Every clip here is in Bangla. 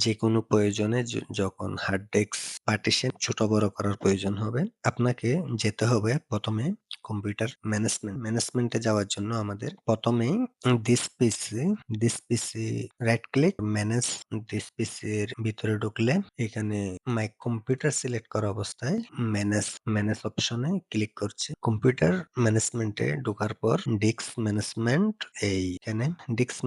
যেকোনো প্রয়োজনে যখন হার্ড ডিস্ক পার্টিশন ছোট বড় করার প্রয়োজন হবে, আপনাকে যেতে হবে ১ম এ কম্পিউটার ম্যানেজমেন্টে যাওয়ার জন্য আমাদের ১ম এই this PC right click manage this পিসির ভিতরে ঢুকলে এখানে মাই কম্পিউটার সিলেক্ট করা অবস্থায় ম্যানেজ অপশনে ক্লিক করছি। কম্পিউটার ম্যানেজমেন্টে ঢোকার পর ডিস্ক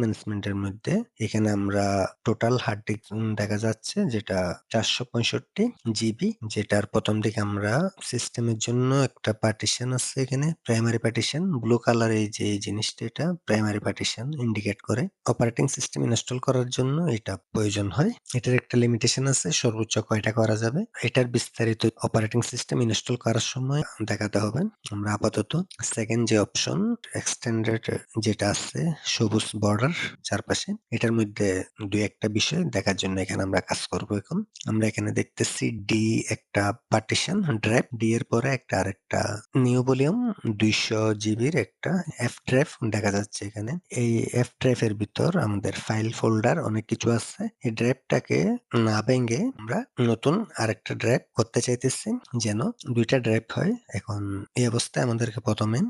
ম্যানেজমেন্টের মধ্যে এখানে আমরা টোটাল হার্ড ডিস্ক দেখা যাচ্ছে যেটা ৪৬৫ জিবি, যেটার ১ম দিকে আমরা সিস্টেমের জন্য একটা পার্টিশন আছে এখানে প্রাইমারি পার্টিশন ব্লু কালার, এই যে এই জিনিসটা এটা প্রাইমারি পার্টিশন ইন্ডিকেট করে। অপারেটিং সিস্টেম ইনস্টল করার জন্য এটা প্রয়োজন হয়। এটার একটা লিমিটেশন আছে সর্বোচ্চ কয়টা করা যাবে। এটার বিস্তারিত অপারেটিং সিস্টেম ইনস্টল করার সময় দেখাতে হবে। আমরা আপাতত সেকেন্ড যে অপশন এক্সটেন্ডেড যেটা আছে সবুজ বর্ডার চারপাশে, এটার মধ্যে ২-১টা বিষয় দেখার জন্য এখানে আমরা কাজ করব এখন। আমরা এখানে দেখতেছি ডি একটা পার্টিশন ড্রাইভ, ডি এর পরে আরেকটা নিউ ভলিউম ২০০ জিবির একটা এফ ড্রাইভ দেখা যাচ্ছে এখানে। এই এফ ড্রাইভ এর ভিতর আমাদের ফাইল ফোল্ডার অনেক কিছু আছে। এই ড্রাইভটাকে না ভেঙে আমরা নতুন আরেকটা ড্রাইভ করতে চাইতেছি যেন ২টা ড্রাইভ হয়। এখন এই অবস্থায় আমাদেরকে ১ম এ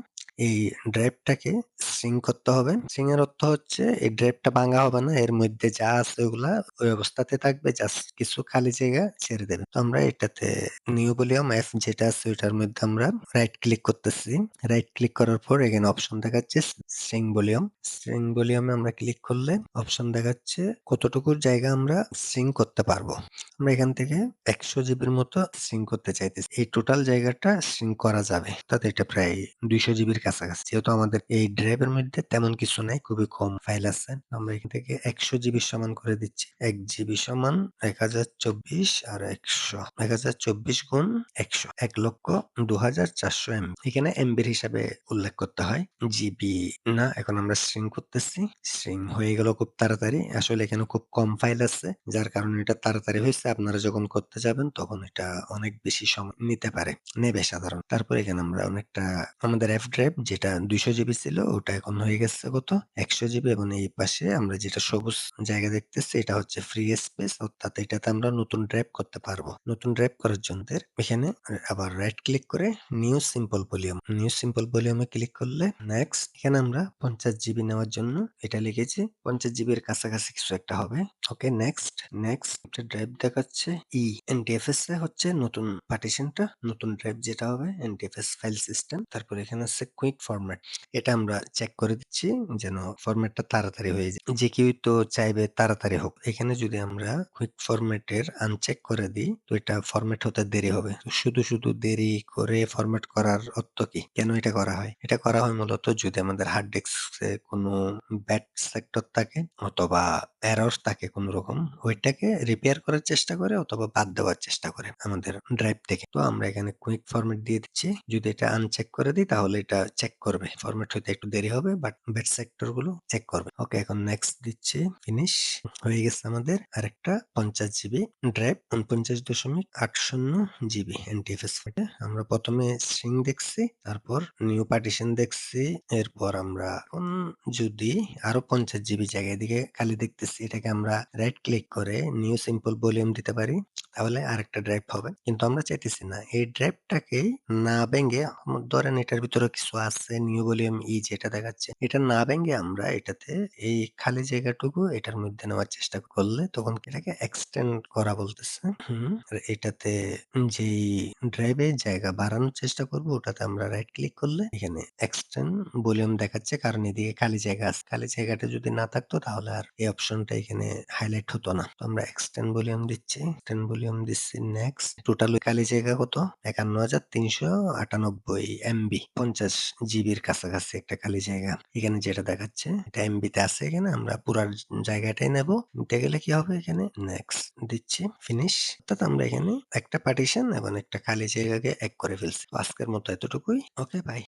এই ড্রাইভটাকে সিঙ্ক করতে হবে। সিঙ্ক এর অর্থ হচ্ছে এই ড্রাইভটা ভাঙা হবে না। এর মধ্যে যা আছে ওগুলা ওই অবস্থাতে থাকবে। জাস্ট কিছু খালি জায়গা ছেড়ে দেবে। তো আমরা এটাতে নিউ ভলিউম এফ যেটা আছে ওইটার মধ্যে আমরা রাইট ক্লিক করতেছি। রাইট ক্লিক করার পর এখানে অপশন দেখাচ্ছে সিঙ্ক ভলিউম। সিঙ্ক ভলিউমে আমরা ক্লিক করলে অপশন দেখাচ্ছে কতটুকুর জায়গা আমরা সিঙ্ক করতে পারবো। আমরা এখান থেকে ১০০ জিবির মতো সিঙ্ক করতে চাইতেছি। এই টোটাল জায়গাটা সিঙ্ক করা যাবে। অর্থাৎ এটা প্রায় ২০০ জিবির কাছাকাছি। যেহেতু আমাদের এই ড্রাইভের মধ্যে তেমন কিছু নাই, খুবই কম ফাইল আছে। আমরা এখান থেকে ১০০ জিবি সমান করে দিচ্ছি। ১ জিবি সমান ১০২৪ আর ১০০। ১০২৪ গুণ ১০০ ১,০২,৪০০ এমবি। এখানে এমবির হিসাবে উল্লেখ করতে হয়, জিবি না। এখন আমরা স্ট্রিং করতেছি। স্ট্রিং হয়ে গেল খুব তাড়াতাড়ি। আসলে এখানে খুব কম ফাইল আছে যার কারণে এটা তাড়াতাড়ি হয়েছে। আপনারা যখন করতে যাবেন তখন এটা অনেক বেশি সময় নিতে পারে, নেবে সাধারণত। তারপর এখানে আমরা অনেকটা আমাদের এফ ড্রাইভ যেটা ২০০ জিবি ছিল ওটা এখন হয়ে গেছে কত ১০০ জিবি, এবং এই পাশে আমরা যেটা সবুজ জায়গা দেখতেছি এটা হচ্ছে ফ্রি স্পেস, অর্থাৎ এটাতে আমরা নতুন ড্রাইভ করতে পারবো। নতুন ড্রাইভ করার জন্য এখানে আবার রাইট ক্লিক করে নিউ সিম্পল ভলিউমে ক্লিক করলে নেক্সট, এখানে আমরা ৫০ জিবি নেওয়ার জন্য এটা লিখেছি ৫০ জিবির কাছাকাছি কিছু একটা হবে। ওকে নেক্সট একটা ড্রাইভ দেখাচ্ছে এনটিএফএস এ হচ্ছে নতুন পার্টিশনটা, নতুন ড্রাইভ যেটা হবে এনটিএফএস ফাইল সিস্টেম। তারপর এখানে আছে কুইক ফরম্যাট, এটা আমরা চেক করে দিচ্ছি যেন ফরম্যাটটা তাড়াতাড়ি হয়ে যায়। যে কেউ তো চাইবে তাড়াতাড়ি হোক। এখানে যদি আমরা কুইক ফরম্যাটের আনচেক করে দিই তো এটা ফরম্যাট হতে দেরি হবে। শুধু দেরি করে ফরম্যাট করার অর্থ কি? কেন এটা করা হয়? এটা করা হয় মূলত যদি আমাদের হার্ড ডিস্কে কোনো ব্যাড সেক্টর থাকে অথবা এরর থাকে কোনো রকম, ওইটাকে রিপেয়ার করার চেষ্টা করে অথবা বাদ দেওয়ার চেষ্টা করে আমাদের ড্রাইভ থেকে। তো আমরা এখানে কুইক ফরম্যাট দিয়ে দিচ্ছি। যদি এটা আনচেক করে দিই তাহলে এটা চেক করবে। ফরম্যাট হইতে একটু দেরি হবে বাট ব্যাড সেক্টর গুলো চেক করবে। ওকে এখন নেক্সট দিচ্ছি। ফিনিশ হয়ে গেছে আমাদের আরেকটা ৫০ জিবি ড্রাইভ ৪৯.৮০ জিবি এনটিএফএস ফাইলে। আমরা প্রথমে স্ট্রিং দেখছি, তারপর নিউ পার্টিশন দেখছি, এরপর আমরা যদি আরো ৫০ জিবি জায়গায় দিকে খালি দেখতেছি, এটাকে আমরা রাইট ক্লিক করে নিউ সিম্পল ভলিউম দিতে পারি, তাহলে আরেকটা ড্রাইভ হবে। কিন্তু আমরা চাইতেছি না এই ড্রাইভটাকে না ভেঙে, ধরেন এটার ভিতরে কিছু আছে নিউ ভলিউম যেটা দেখাচ্ছে, এটা না ভেঙে আমরা এটাতে এই খালি জায়গাটুকু এটার মধ্যে নেওয়ার চেষ্টা করলে তখন এটাকে এক্সটেন্ড করা বলতেছে। আর এটাতে যেই ড্রাইভে জায়গা বাড়ানোর চেষ্টা করব ওটাতে আমরা রাইট ক্লিক করলে এখানে এক্সটেন্ড ভলিউম দেখাচ্ছে, কারণ এদিকে খালি জায়গা আছে। খালি জায়গাটা যদি না থাকতো তাহলে আর এই অপশনটা এখানে হাইলাইট হতো না। তো আমরা এক্সটেন্ড ভলিউম দিচ্ছি, নেক্সট। টোটাল খালি জায়গা কত ৫১,৩৯৮ এমবি, ৫০ জিবির কাছাকাছি একটা খালি জায়গা এখানে যেটা দেখাচ্ছে এটা এমবিতে আছে। এখানে আমরা পুরা জায়গাটাই নেব। নিতে গেলে কি হবে, এখানে নেক্সট দিচ্ছি, ফিনিশ। অর্থাৎ আমরা এখানে একটা পার্টিশন এবং একটা খালি জায়গাকে এক করে ফেলছি। তো আজকের মতো এতটুকুই। Okay bye.